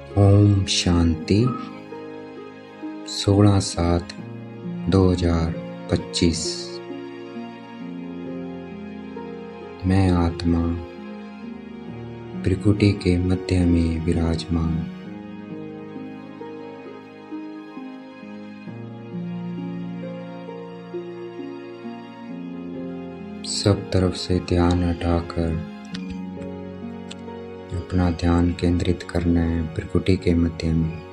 ओम शांति 16/7/2025। मैं आत्मा त्रिकुटी के मध्य में विराजमान। सब तरफ से ध्यान हटाकर अपना ध्यान केंद्रित करना है त्रिकुटी के मध्य में।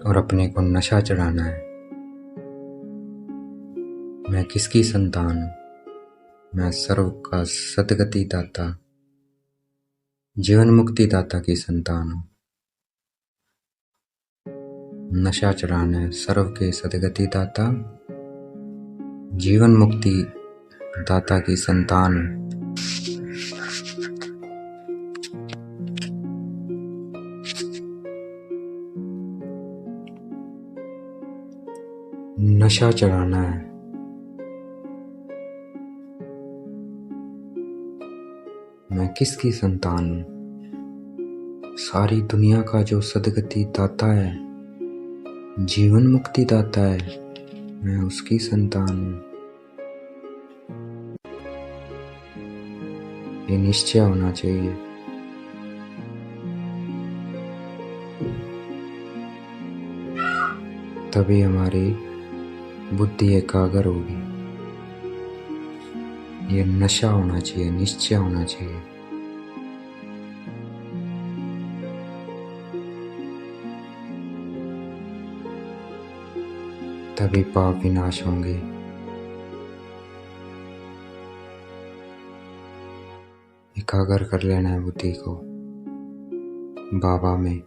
और अपने को नशा चढ़ाना है। मैं किसकी संतान हूँ? मैं सर्व का सद्गति दाता, जीवन मुक्ति दाता की संतान हूँ। नशा चढ़ाना है सर्व के सद्गति दाता, जीवन मुक्ति दाता की संतान हूँ। नशा चढ़ाना है। मैं किसकी संतान हूँ? सारी दुनिया का जो सद्गति दाता है, जीवन मुक्ति दाता है, मैं उसकी संतान हूँ। ये निश्चय होना चाहिए। तभी हमारी बुद्धि एकाग्र होगी। ये नशा होना चाहिए, निश्चय होना चाहिए। तभी पाप विनाश होंगे। एकाग्र कर लेना है बुद्धि को बाबा में।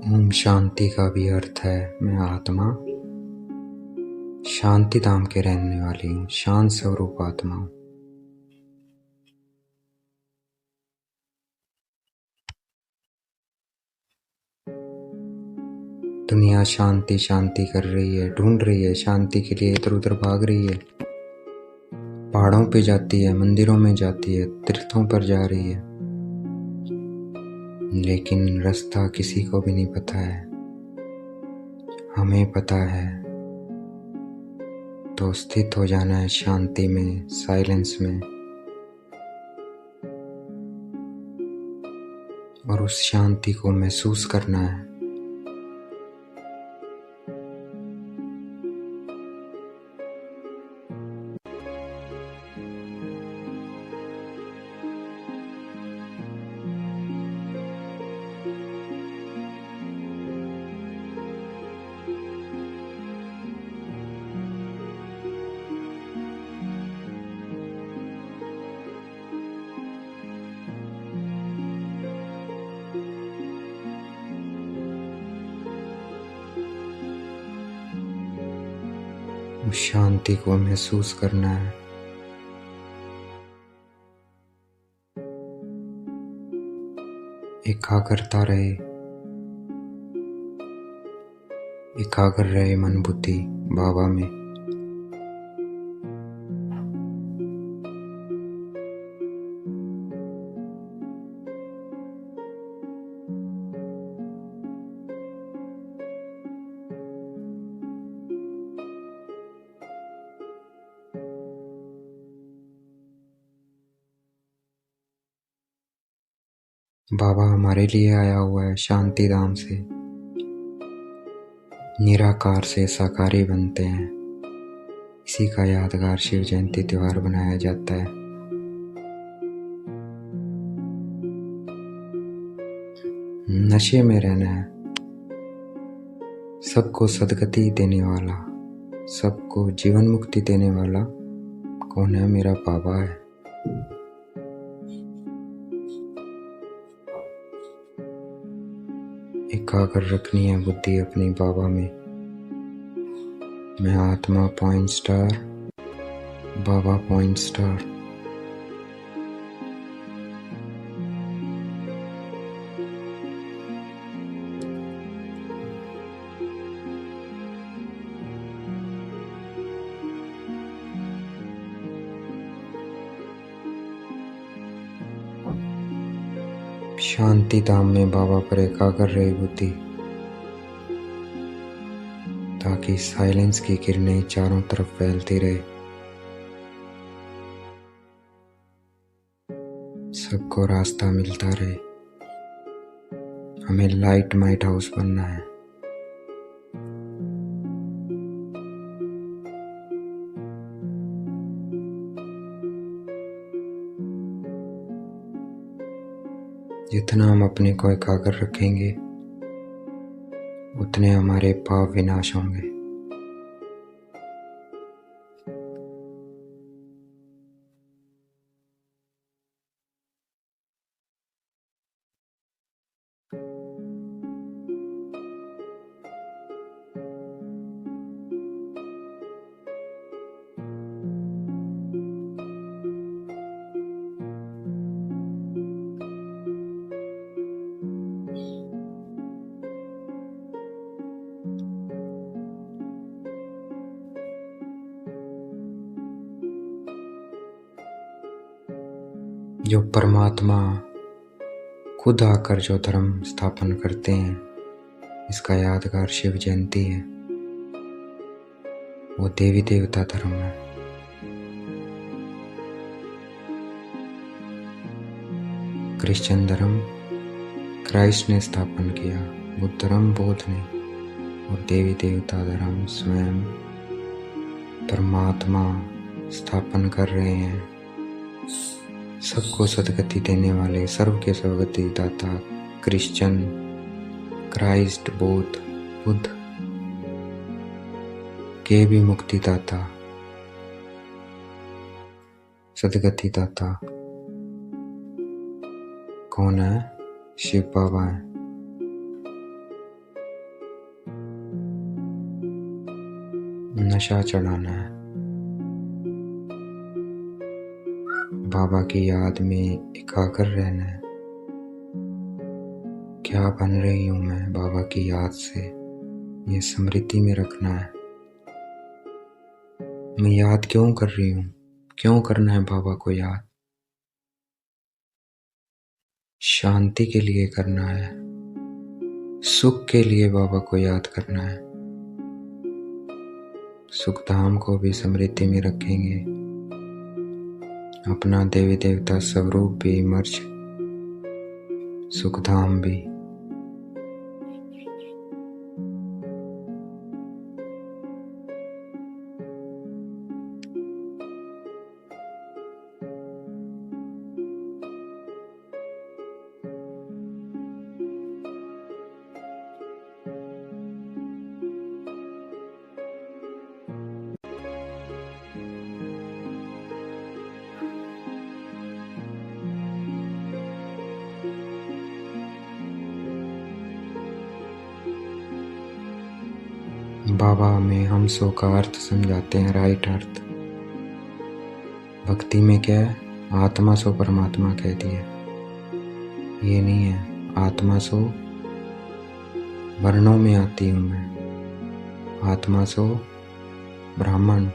ओम शांति का भी अर्थ है मैं आत्मा शांति धाम के रहने वाली हूँ, शांत स्वरूप आत्मा हूँ। दुनिया शांति शांति कर रही है, ढूंढ रही है शांति के लिए, इधर उधर भाग रही है। पहाड़ों पे जाती है, मंदिरों में जाती है, तीर्थों पर जा रही है, लेकिन रास्ता किसी को भी नहीं पता है। हमें पता है। तो स्थित हो जाना है शांति में, साइलेंस में, और उस शांति को महसूस करना है। उस शांति को महसूस करना है। एकाग्रता रहे, एकाग्र रहे मन बुद्धि बाबा में। बाबा हमारे लिए आया हुआ है शांति धाम से। निराकार से साकारी बनते हैं, इसी का यादगार शिव जयंती त्योहार बनाया जाता है। नशे में रहना है। सबको सद्गति देने वाला, सबको जीवन मुक्ति देने वाला कौन है? मेरा बाबा है। एकाग्र रखनी है बुद्धि अपनी बाबा में। मैं आत्मा पॉइंट स्टार, बाबा पॉइंट स्टार। शांति धाम में बाबा पर एकाग्र रहे बुद्धि, ताकि साइलेंस की किरणें चारों तरफ फैलती रहे। सबको रास्ता मिलता रहे। हमें लाइट माइट हाउस बनना है। जितना हम अपने को एकाग्र रखेंगे उतने हमारे पाप विनाश होंगे। जो परमात्मा खुद आकर जो धर्म स्थापन करते हैं, इसका यादगार शिव जयंती है। वो देवी देवता धर्म है। क्रिश्चियन धर्म क्राइस्ट ने स्थापन किया, बुद्ध धर्म बौद्ध ने, और देवी देवता धर्म स्वयं परमात्मा स्थापन कर रहे हैं। सबको सदगति देने वाले, सर्व के सदगति दाता क्रिश्चियन, क्राइस्ट, बुद्ध के भी मुक्ति दाता, सदगति दाता कौन है? शिव बाबा है। नशा चढ़ाना है, बाबा की याद में एकाग्र रहना है। क्या बन रही हूं मैं बाबा की याद से, ये स्मृति में रखना है। मैं याद क्यों कर रही हूं, क्यों करना है बाबा को याद? शांति के लिए करना है, सुख के लिए बाबा को याद करना है। सुखधाम को भी स्मृति में रखेंगे, अपना देवी देवता स्वरूप भी मर्ज, सुखधाम भी। बाबा में हम सो का अर्थ समझाते हैं, राइट अर्थ। भक्ति में क्या है? आत्मा सो परमात्मा कह दिया। ये नहीं है आत्मा सो वर्णों में आती हूँ मैं। आत्मा सो ब्राह्मण,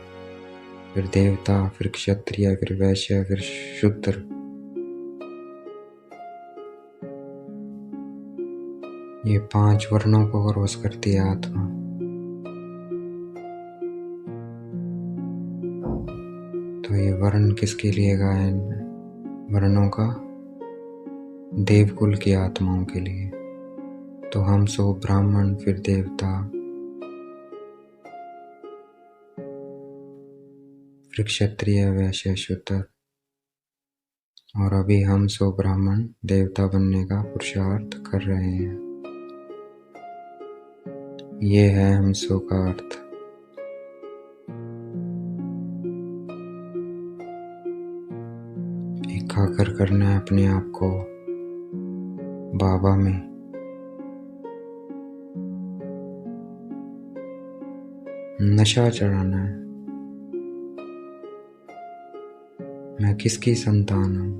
फिर देवता, फिर क्षत्रिय, फिर वैश्य, फिर शूद्र। ये 5 वर्णों को क्रॉस करती है आत्मा। तो ये वर्ण किसके लिए गायन? वर्णों का देवकुल की आत्माओं के लिए। तो हम सो ब्राह्मण, फिर देवता, फिर क्षत्रिय, वैश्य, शूद्र, और अभी हम सो ब्राह्मण देवता बनने का पुरुषार्थ कर रहे हैं। ये है हम सो का अर्थ। एकाग्र करना है अपने आप को बाबा में। नशा चढ़ाना है। मैं किसकी संतान हूँ?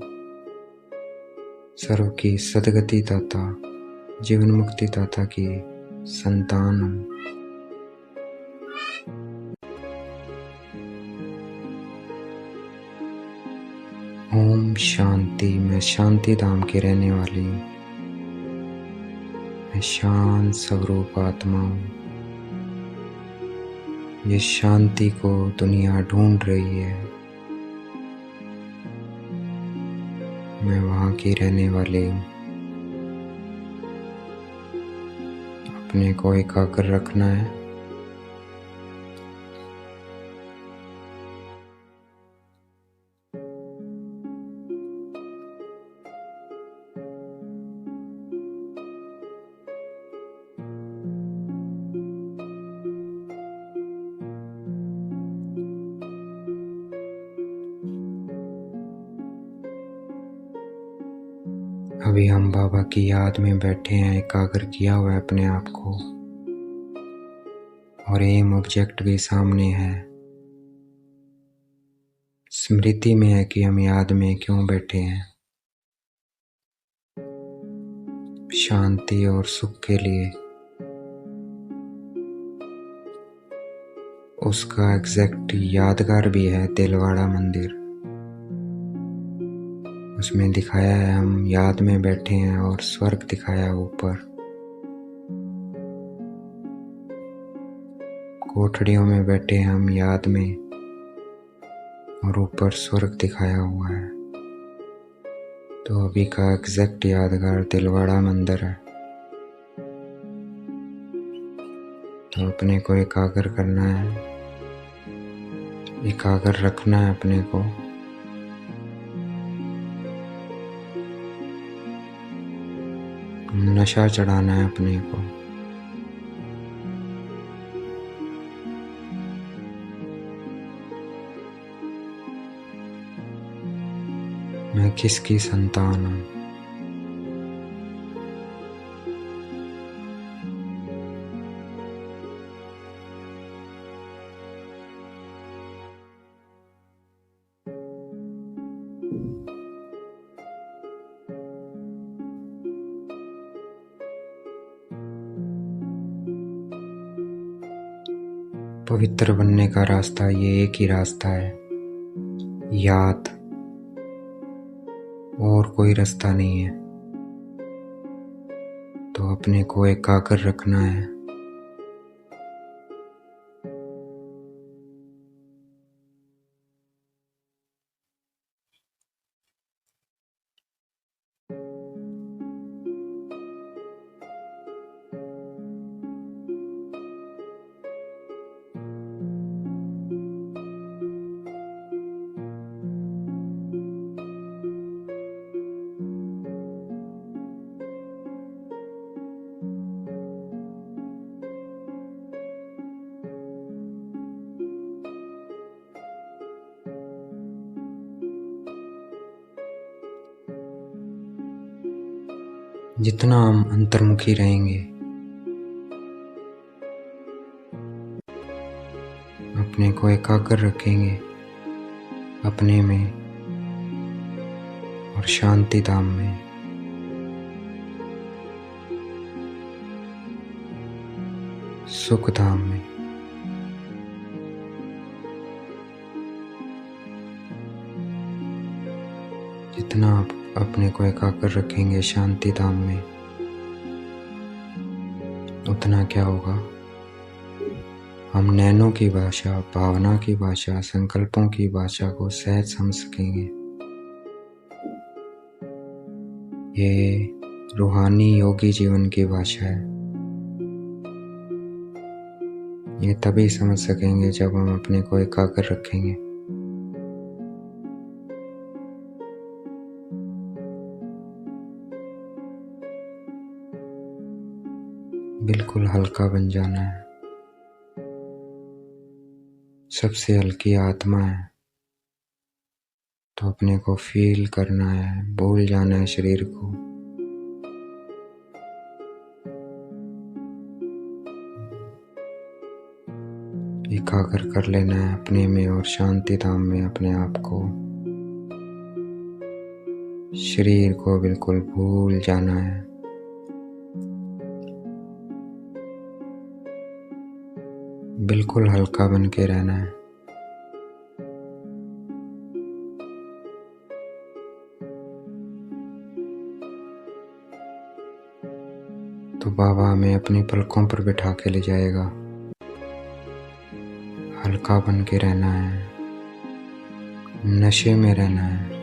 सर्व की सदगति दाता, जीवन मुक्ति दाता की संतान हूँ। ओम शांति। मैं शांति धाम की रहने वाली हूँ। मैं शांत स्वरूप आत्मा हूँ। ये शांति को दुनिया ढूंढ रही है। मैं वहाँ की रहने वाली हूँ। अपने को एकाग्र रखना है। अभी हम बाबा की याद में बैठे हैं, एकाग्र किया हुआ है अपने आप को, और एम ऑब्जेक्ट भी सामने है। स्मृति में है कि हम याद में क्यों बैठे हैं। शांति और सुख के लिए। उसका एग्जैक्ट यादगार भी है तिलवाड़ा मंदिर। उसमें दिखाया है हम याद में बैठे हैं, और स्वर्ग दिखाया ऊपर। कोठड़ियों में बैठे हैं हम याद में, और ऊपर स्वर्ग दिखाया हुआ है। तो अभी का एग्जैक्ट यादगार तिलवाड़ा मंदिर है। तो अपने को एकाग्र करना है, एकाग्र रखना है अपने को। नशा चढ़ाना है अपने को। मैं किसकी संतान हूँ? पवित्र बनने का रास्ता ये एक ही रास्ता है, याद। और कोई रास्ता नहीं है। तो अपने को एकाग्र रखना है। जितना हम अंतर्मुखी रहेंगे, अपने को एकाग्र रखेंगे अपने में और शांति धाम में, सुख धाम में, जितना आप अपने को एकाग्र रखेंगे शांति धाम में, उतना क्या होगा, हम नैनों की भाषा, भावना की भाषा, संकल्पों की भाषा को सहज समझ सकेंगे। ये रूहानी योगी जीवन की भाषा है। ये तभी समझ सकेंगे जब हम अपने को एकाग्र रखेंगे। बिल्कुल हल्का बन जाना है। सबसे हल्की आत्मा है, तो अपने को फील करना है, भूल जाना है शरीर को। एकाग्र कर लेना है अपने में और शांति धाम में अपने आप को। शरीर को बिल्कुल भूल जाना है। बिल्कुल हल्का बन के रहना है। तो बाबा हमें अपनी पलकों पर बिठा के ले जाएगा। हल्का बन के रहना है, नशे में रहना है।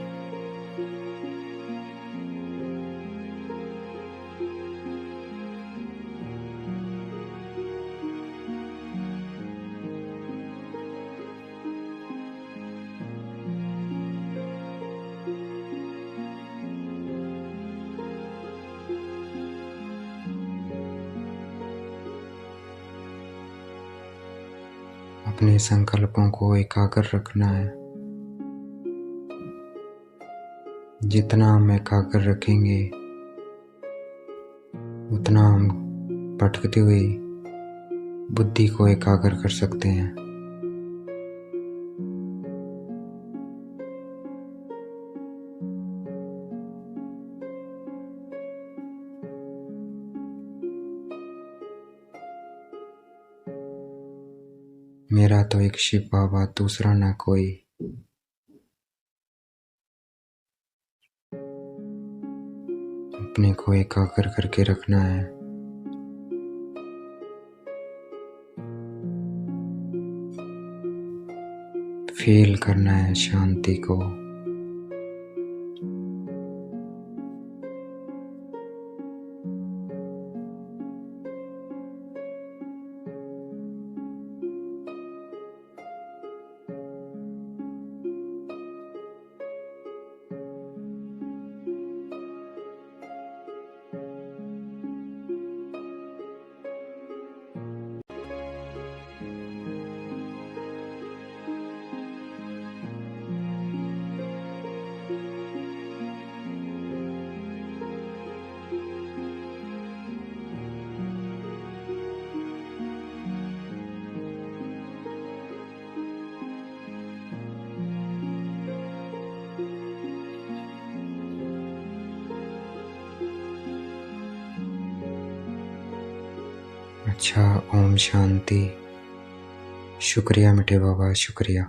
अपने संकल्पों को एकाग्र रखना है। जितना हम एकाग्र रखेंगे उतना हम भटकती हुई बुद्धि को एकाग्र कर सकते हैं। मेरा तो एक शिव बाबा, दूसरा ना कोई। अपने को एकाग्र करके रखना है। फील करना है शांति को। अच्छा, ओम शांति। शुक्रिया मीठे बाबा, शुक्रिया।